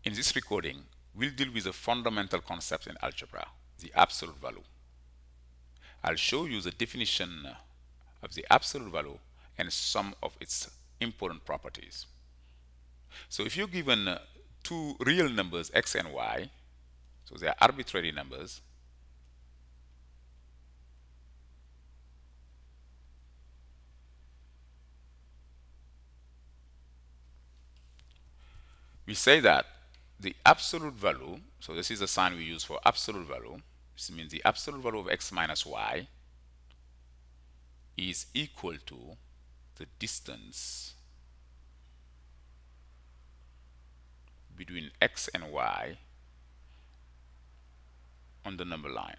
In this recording, we'll deal with a fundamental concept in algebra, the absolute value. I'll show you the definition of the absolute value and some of its important properties. So if you're given two real numbers, x and y, so they are arbitrary numbers, we say that the absolute value, so this is the sign we use for absolute value, this means the absolute value of x minus y is equal to the distance between x and y on the number line.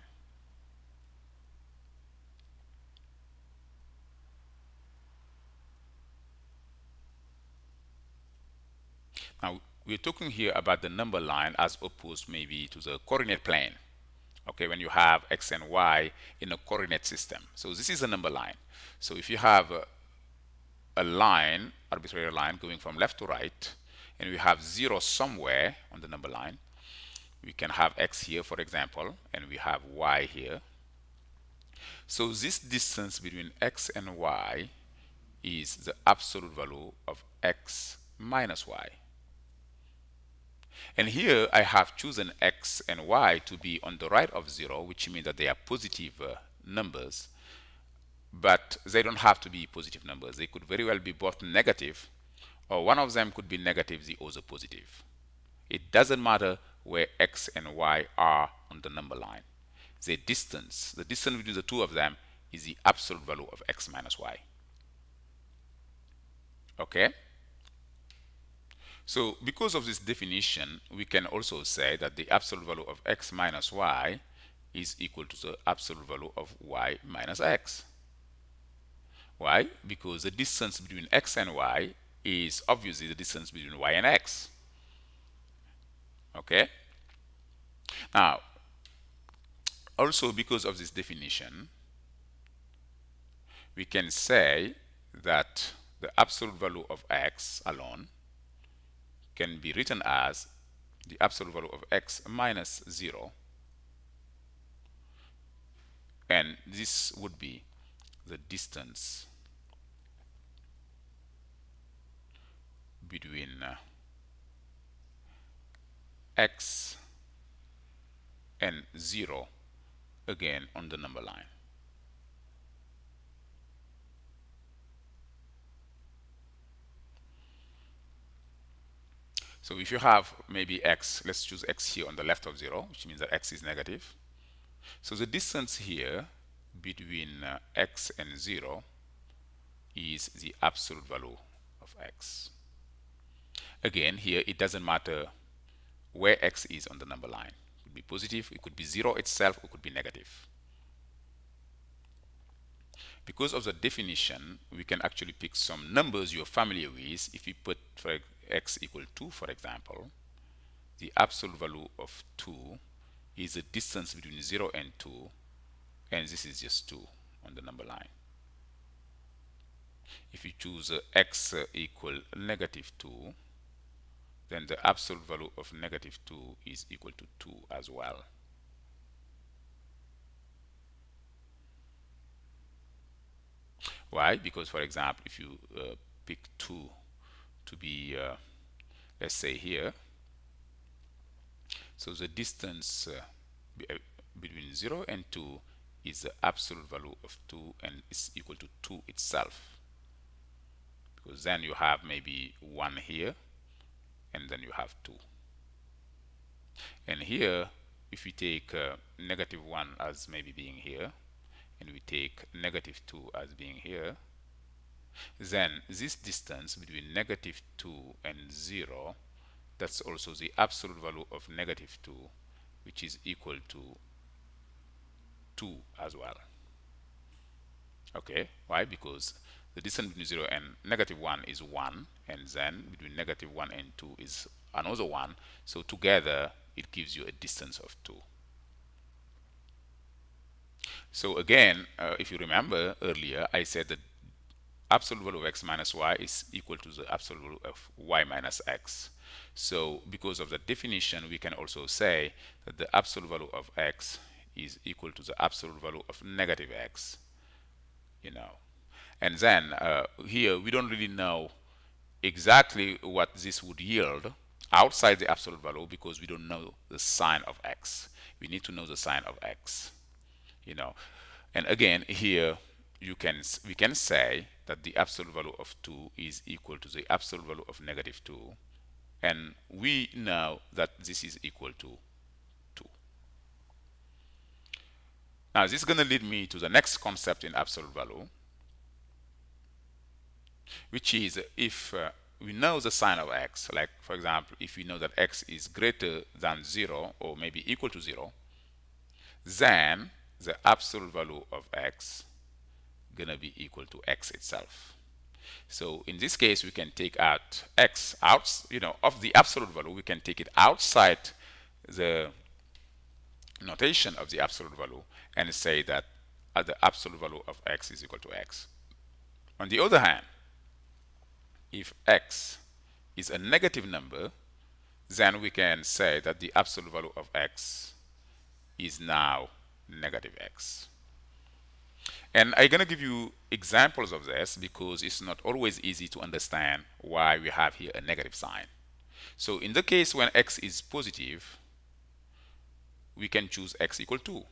Now, we're talking here about the number line as opposed maybe to the coordinate plane. Okay, when you have x and y in a coordinate system. So this is a number line. So if you have a line, arbitrary line going from left to right, and we have 0 somewhere on the number line, we can have x here, for example, and we have y here. So this distance between x and y is the absolute value of x minus y. And here I have chosen x and y to be on the right of 0, which means that they are positive numbers, but they don't have to be positive numbers. They could very well be both negative, or one of them could be negative, the other positive. It doesn't matter where x and y are on the number line. The distance between the two of them is the absolute value of x minus y. Okay? So because of this definition, we can also say that the absolute value of x minus y is equal to the absolute value of y minus x. Why? Because the distance between x and y is obviously the distance between y and x. Okay? Now, also because of this definition, we can say that the absolute value of x alone can be written as the absolute value of x minus 0, and this would be the distance between x and 0, again on the number line. So if you have maybe x, let's choose x here on the left of 0, which means that x is negative. So the distance here between x and 0 is the absolute value of x. Again, here it doesn't matter where x is on the number line. It could be positive, it could be 0 itself, it could be negative. Because of the definition, we can actually pick some numbers you're familiar with. If we put for x equal 2, for example, the absolute value of 2 is the distance between 0 and 2, and this is just 2 on the number line. If you choose x equal negative 2, then the absolute value of negative 2 is equal to 2 as well. Why? Because, for example, if you pick 2 to be, let's say here, so the distance between 0 and 2 is the absolute value of 2, and it's equal to 2 itself. Because then you have maybe 1 here, and then you have 2. And here, if we take negative 1 as maybe being here, and we take negative 2 as being here, then this distance between negative 2 and 0, that's also the absolute value of negative 2, which is equal to 2 as well. Okay, why? Because the distance between 0 and negative 1 is 1, and then between negative 1 and 2 is another 1, so together it gives you a distance of 2. So again, if you remember earlier, I said that absolute value of x minus y is equal to the absolute value of y minus x. So because of the definition, we can also say that the absolute value of x is equal to the absolute value of negative x, you know. And then here we don't really know exactly what this would yield outside the absolute value because we don't know the sign of x. We need to know the sign of x, you know. And again, here we can say that the absolute value of 2 is equal to the absolute value of negative 2, and we know that this is equal to 2. Now this is going to lead me to the next concept in absolute value, which is if we know the sign of x, like for example, if we know that x is greater than 0 or maybe equal to 0, then the absolute value of x gonna be equal to x itself. So in this case, we can take out x out, of the absolute value, we can take it outside the notation of the absolute value and say that the absolute value of x is equal to x. On the other hand, if x is a negative number, then we can say that the absolute value of x is now negative x. And I'm going to give you examples of this because it's not always easy to understand why we have here a negative sign. So in the case when x is positive, we can choose x equal to.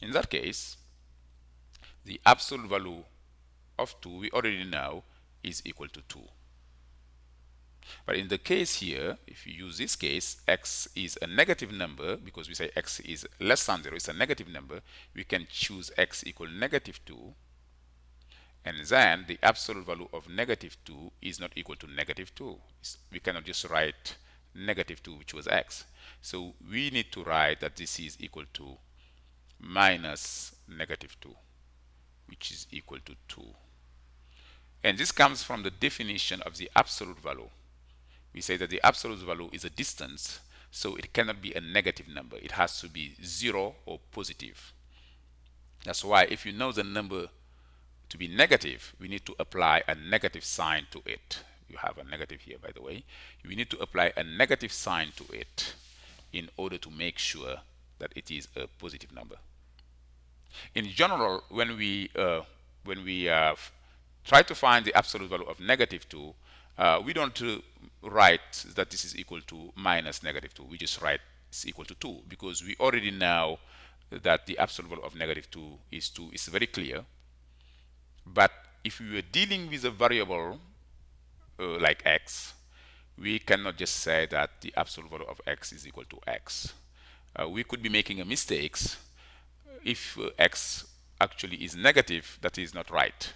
In that case, the absolute value of 2 we already know is equal to 2. But in the case here, if you use this case, x is a negative number because we say x is less than 0, it's a negative number, we can choose x equal negative 2, and then the absolute value of negative 2 is not equal to negative 2. We cannot just write negative 2, which was x. So we need to write that this is equal to minus negative 2, which is equal to 2. And this comes from the definition of the absolute value. We say that the absolute value is a distance, so it cannot be a negative number. It has to be 0 or positive. That's why if you know the number to be negative, we need to apply a negative sign to it. You have a negative here, by the way. We need to apply a negative sign to it in order to make sure that it is a positive number. In general, when we try to find the absolute value of negative 2, we don't write that this is equal to minus negative 2. We just write it's equal to 2 because we already know that the absolute value of negative 2 is 2. It's very clear. But if we were dealing with a variable like x, we cannot just say that the absolute value of x is equal to x. We could be making a mistake. If x actually is negative, that is not right.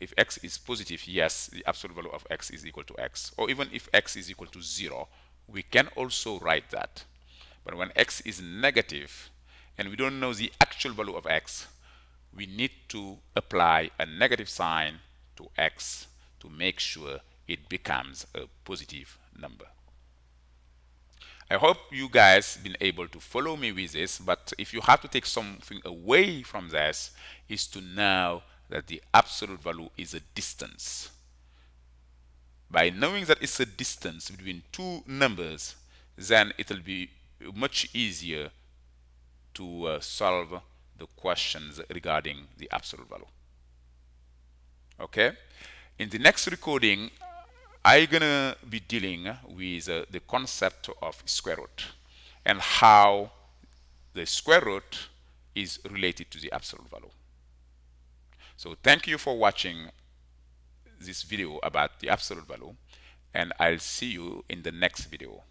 If x is positive, yes, the absolute value of x is equal to x. Or even if x is equal to 0, we can also write that. But when x is negative and we don't know the actual value of x, we need to apply a negative sign to x to make sure it becomes a positive number. I hope you guys been able to follow me with this, but if you have to take something away from this, is to know that the absolute value is a distance. By knowing that it's a distance between two numbers, then it will be much easier to solve the questions regarding the absolute value. Okay? In the next recording, I'm gonna be dealing with the concept of square root and how the square root is related to the absolute value. So thank you for watching this video about the absolute value, and I'll see you in the next video.